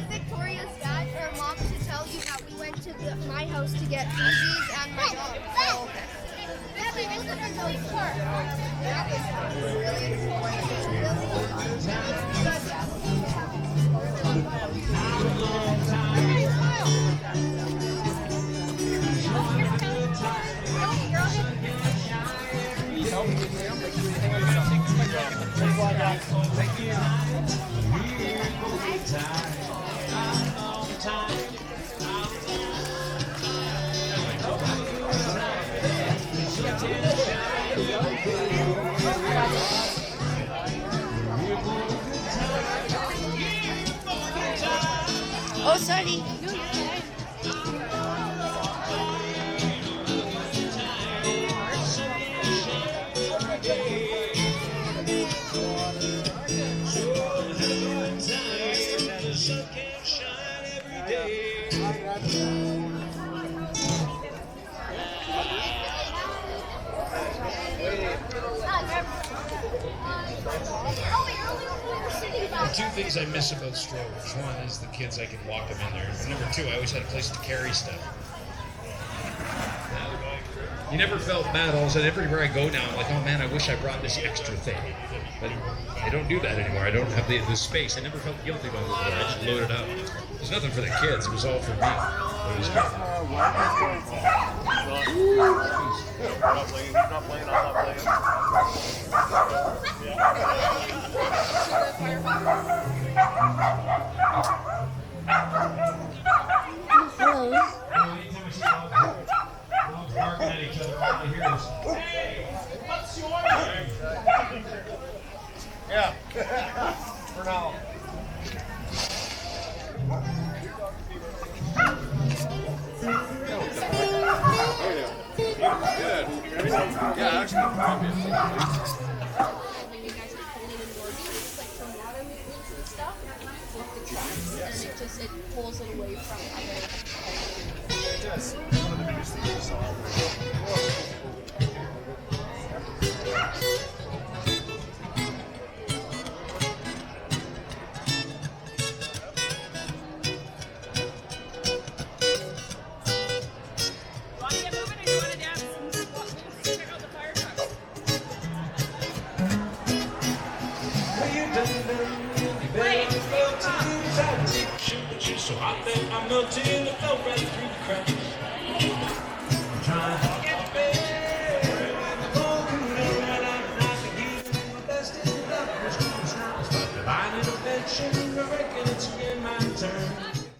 Victoria's dad or mom to tell you that we went to my house to get Fuji's and my dog. So, yeah, we look at our car. Thank you. Oh, sorry. The two things I miss about strollers. One is the kids, I can walk them in there. And number two, I always had a place to carry stuff. You never felt bad. All of a sudden, everywhere I go now, I'm like, oh man, I wish I brought this extra thing. But I don't do that anymore. I don't have the space. I never felt guilty about it before. I just load it up. There's nothing for the kids. It was all for me. It was good. Hello. Anytime I see dogs barking at each other, all I hear is, hey, what's your name? Yeah. For now. Good. Yeah, actually, obviously. When you guys are pulling in more beans, like from water movements and stuff, with the trucks, and it pulls it away from other. Yes. One of the biggest things we saw. So I think I'm melting, I fell right through the cracks. I'm trying